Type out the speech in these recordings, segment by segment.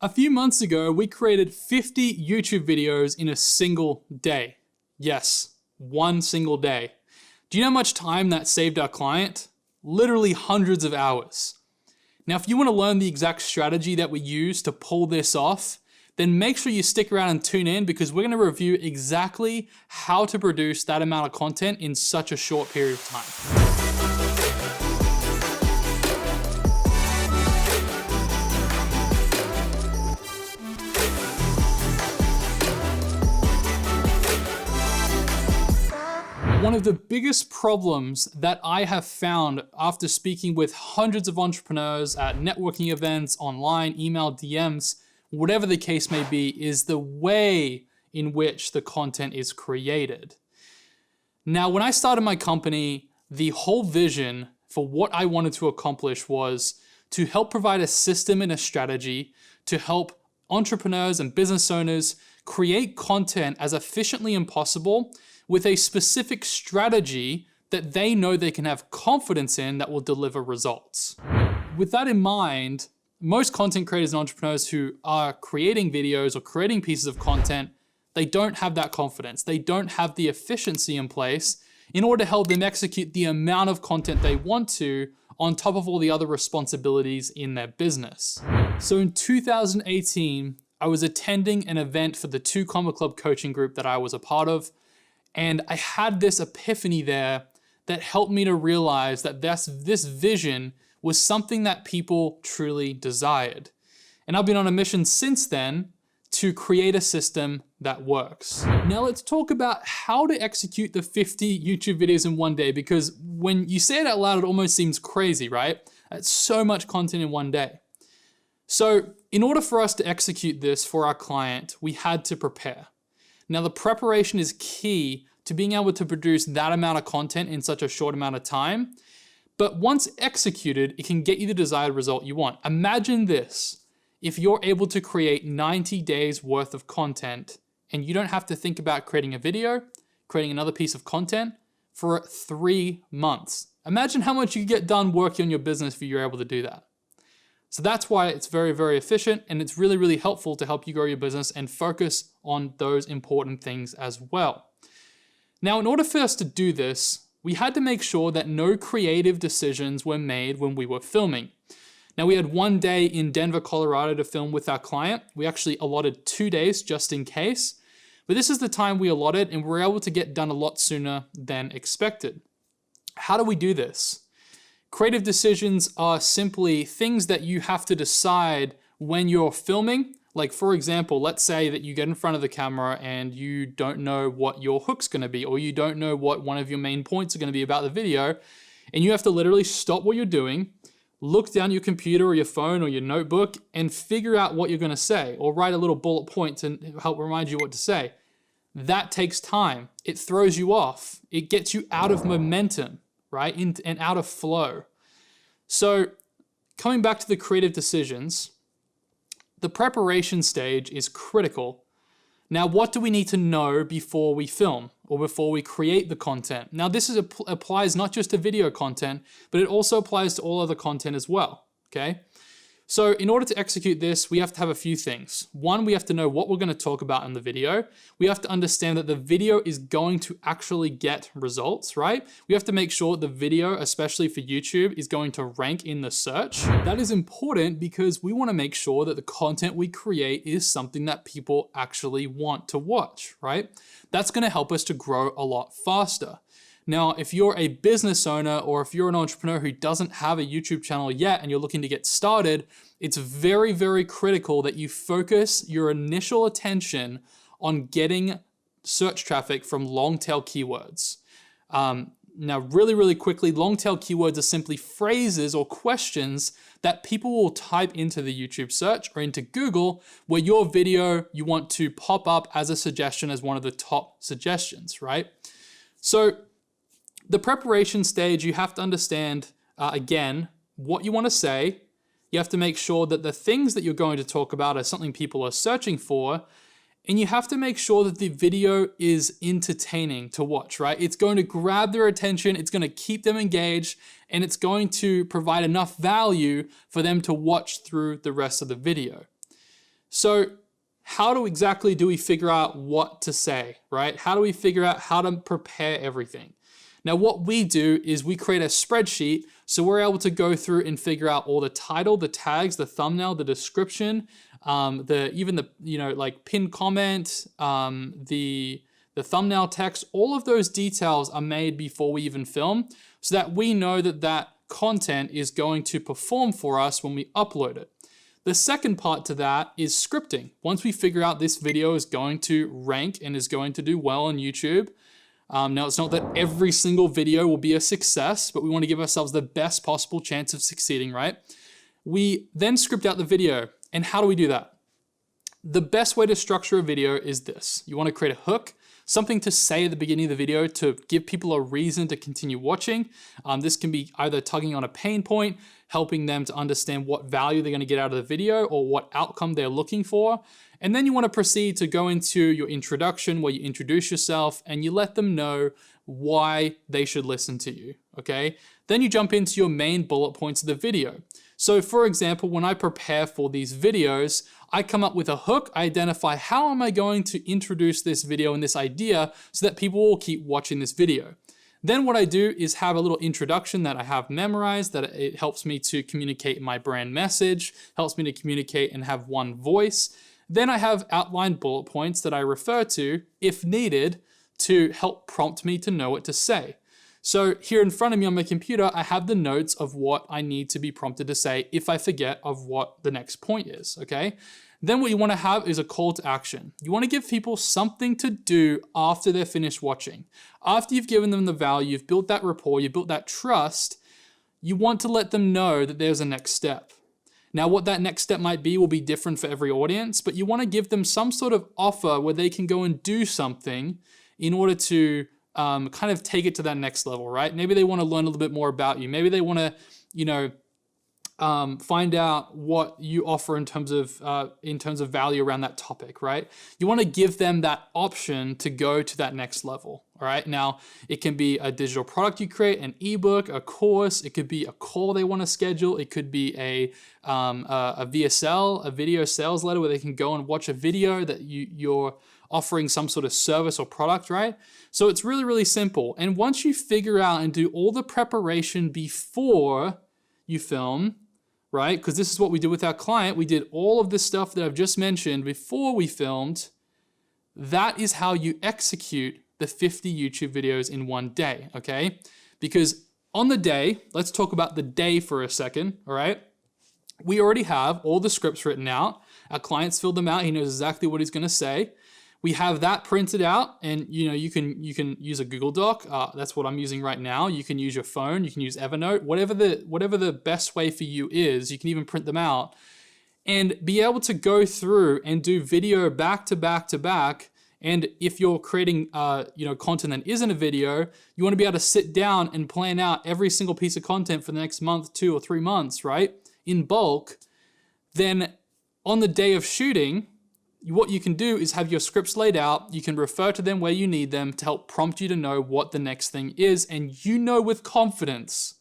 A few months ago, we created 50 YouTube videos in a single day. Yes, one single day. Do you know how much time that saved our client? Literally hundreds of hours. Now, if you want to learn the exact strategy that we use to pull this off, then make sure you stick around and tune in because we're going to review exactly how to produce that amount of content in such a short period of time. One of the biggest problems that I have found after speaking with hundreds of entrepreneurs at networking events, online, email, DMs, whatever the case may be, is the way in which the content is created. Now, when I started my company, the whole vision for what I wanted to accomplish was to help provide a system and a strategy to help entrepreneurs and business owners create content as efficiently as possible with a specific strategy that they know they can have confidence in that will deliver results. With that in mind, most content creators and entrepreneurs who are creating videos or creating pieces of content, they don't have that confidence. They don't have the efficiency in place in order to help them execute the amount of content they want to on top of all the other responsibilities in their business. So in 2018, I was attending an event for the 2 Comma Club coaching group that I was a part of. And I had this epiphany there that helped me to realize that this vision was something that people truly desired. And I've been on a mission since then to create a system that works. Now let's talk about how to execute the 50 YouTube videos in one day, because when you say it out loud, it almost seems crazy, right? That's so much content in one day. So in order for us to execute this for our client, we had to prepare. Now, the preparation is key to being able to produce that amount of content in such a short amount of time. But once executed, it can get you the desired result you want. Imagine this: if you're able to create 90 days worth of content and you don't have to think about creating a video, creating another piece of content for 3 months. Imagine how much you get done working on your business if you're able to do that. So that's why it's very, very efficient, and it's really, really helpful to help you grow your business and focus on those important things as well. Now, in order for us to do this, we had to make sure that no creative decisions were made when we were filming. Now, we had one day in Denver, Colorado to film with our client. We actually allotted 2 days just in case, but this is the time we allotted, and we were able to get done a lot sooner than expected. How do we do this? Creative decisions are simply things that you have to decide when you're filming. Like, for example, let's say that you get in front of the camera and you don't know what your hook's gonna be, or you don't know what one of your main points are gonna be about the video, and you have to literally stop what you're doing, look down your computer or your phone or your notebook and figure out what you're gonna say, or write a little bullet point to help remind you what to say. That takes time. It throws you off. It gets you out of momentum, right? And out of flow. So coming back to the creative decisions, the preparation stage is critical. Now, what do we need to know before we film or before we create the content? Now, this applies not just to video content, but it also applies to all other content as well, okay? So in order to execute this, we have to have a few things. One, we have to know what we're going to talk about in the video. We have to understand that the video is going to actually get results, right? We have to make sure the video, especially for YouTube, is going to rank in the search. That is important because we want to make sure that the content we create is something that people actually want to watch, right? That's going to help us to grow a lot faster. Now, if you're a business owner or if you're an entrepreneur who doesn't have a YouTube channel yet and you're looking to get started, it's very, very critical that you focus your initial attention on getting search traffic from long tail keywords. Now, really, really quickly, long tail keywords are simply phrases or questions that people will type into the YouTube search or into Google, where your video, you want to pop up as a suggestion as one of the top suggestions, right? So the preparation stage, you have to understand, again, what you want to say. You have to make sure that the things that you're going to talk about are something people are searching for. And you have to make sure that the video is entertaining to watch, right? It's going to grab their attention, it's going to keep them engaged, and it's going to provide enough value for them to watch through the rest of the video. So how exactly do we figure out what to say, right? How do we figure out how to prepare everything? Now, what we do is we create a spreadsheet, so we're able to go through and figure out all the title, the tags, the thumbnail, the description, even the like pinned comment, the thumbnail text. All of those details are made before we even film, so that we know that that content is going to perform for us when we upload it. The second part to that is scripting. Once we figure out this video is going to rank and is going to do well on YouTube, now it's not that every single video will be a success, but we want to give ourselves the best possible chance of succeeding, right? We then script out the video. And how do we do that? The best way to structure a video is this. You want to create a hook, something to say at the beginning of the video to give people a reason to continue watching. This can be either tugging on a pain point, helping them to understand what value they're going to get out of the video or what outcome they're looking for. And then you want to proceed to go into your introduction where you introduce yourself and you let them know why they should listen to you, okay? Then you jump into your main bullet points of the video. So for example, when I prepare for these videos, I come up with a hook, I identify how am I going to introduce this video and this idea so that people will keep watching this video. Then what I do is have a little introduction that I have memorized, that it helps me to communicate my brand message, helps me to communicate and have one voice. Then I have outlined bullet points that I refer to, if needed, to help prompt me to know what to say. So here in front of me on my computer, I have the notes of what I need to be prompted to say if I forget of what the next point is, okay? Then what you want to have is a call to action. You want to give people something to do after they're finished watching. After you've given them the value, you've built that rapport, you've built that trust, you want to let them know that there's a next step. Now, what that next step might be will be different for every audience, but you want to give them some sort of offer where they can go and do something in order to kind of take it to that next level, right? Maybe they want to learn a little bit more about you. Maybe they want to, find out what you offer in terms of value around that topic, right? You want to give them that option to go to that next level, all right? Now, it can be a digital product you create, an ebook, a course. It could be a call they want to schedule. It could be a VSL, a video sales letter where they can go and watch a video that you're offering some sort of service or product, right? So it's really, really simple. And once you figure out and do all the preparation before you film, right? Because this is what we did with our client. We did all of this stuff that I've just mentioned before we filmed. That is how you execute the 50 YouTube videos in one day, okay? Because on the day, let's talk about the day for a second, all right? We already have all the scripts written out. Our client's filled them out. He knows exactly what he's gonna say. We have that printed out, and you can use a Google Doc. That's what I'm using right now. You can use your phone. You can use Evernote. Whatever the best way for you is, you can even print them out and be able to go through and do video back to back to back. And if you're creating content that isn't a video, you want to be able to sit down and plan out every single piece of content for the next month, 2 or 3 months, right? In bulk. Then on the day of shooting, what you can do is have your scripts laid out. You can refer to them where you need them to help prompt you to know what the next thing is. And you know with confidence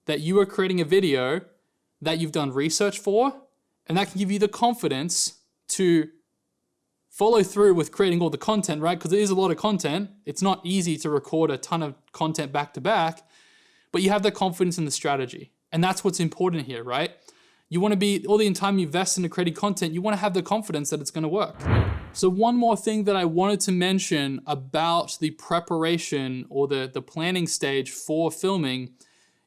that you are creating a video that you've done research for, and that can give you the confidence to follow through with creating all the content, right? Because it is a lot of content. It's not easy to record a ton of content back to back, but you have the confidence in the strategy. And that's what's important here, right? You want to be, all the time you invest into creating content, you want to have the confidence that it's going to work. So one more thing that I wanted to mention about the preparation or the planning stage for filming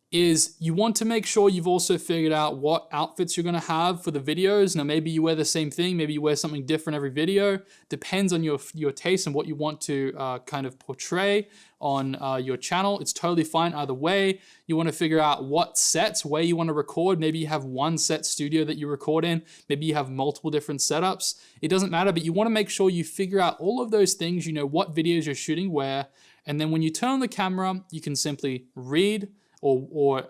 is you want to make sure you've also figured out what outfits you're going to have for the videos. Now, maybe you wear the same thing, maybe you wear something different every video. Depends on your taste and what you want to kind of portray on your channel. It's totally fine either way. You want to figure out what sets, where you want to record. Maybe you have one set studio that you record in. Maybe you have multiple different setups. It doesn't matter, but you want to make sure you figure out all of those things. You know what videos you're shooting where, and then when you turn on the camera, you can simply read or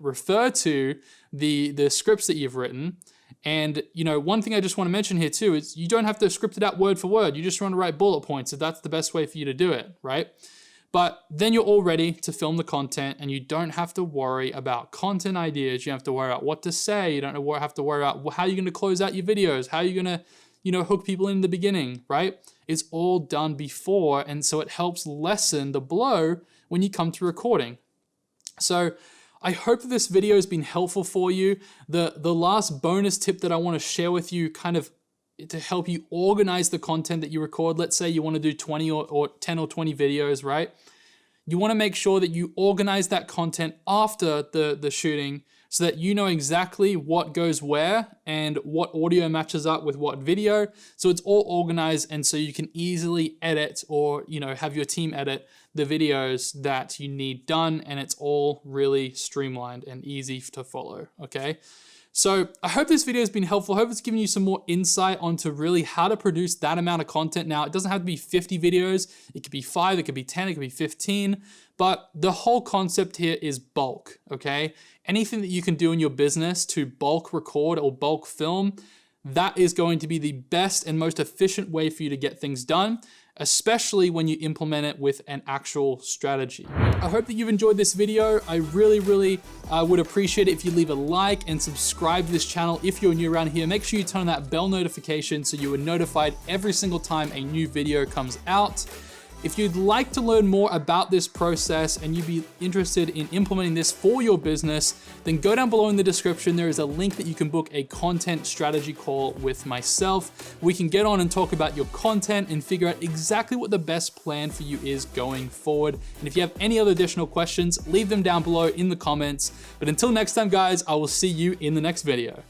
refer to the scripts that you've written. And one thing I just want to mention here too is you don't have to script it out word for word. You just want to write bullet points if that's the best way for you to do it, right? But then you're all ready to film the content and you don't have to worry about content ideas. You don't have to worry about what to say. You don't have to worry about how you're going to close out your videos, how you're going to, hook people in the beginning, right? It's all done before. And so it helps lessen the blow when you come to recording. So I hope that this video has been helpful for you. The last bonus tip that I want to share with you kind of to help you organize the content that you record. Let's say you want to do 20 or 10 or 20 videos, right? You want to make sure that you organize that content after the shooting so that you know exactly what goes where and what audio matches up with what video. So it's all organized, and so you can easily edit or have your team edit the videos that you need done, and it's all really streamlined and easy to follow, okay? So I hope this video has been helpful. I hope it's given you some more insight onto really how to produce that amount of content. Now, it doesn't have to be 50 videos. It could be 5, it could be 10, it could be 15, but the whole concept here is bulk, okay? Anything that you can do in your business to bulk record or bulk film, that is going to be the best and most efficient way for you to get things done, especially when you implement it with an actual strategy. I hope that you've enjoyed this video. I really would appreciate it if you leave a like and subscribe to this channel. If you're new around here, make sure you turn on that bell notification so you are notified every single time a new video comes out. If you'd like to learn more about this process and you'd be interested in implementing this for your business, then go down below in the description. There is a link that you can book a content strategy call with myself. We can get on and talk about your content and figure out exactly what the best plan for you is going forward. And if you have any other additional questions, leave them down below in the comments. But until next time, guys, I will see you in the next video.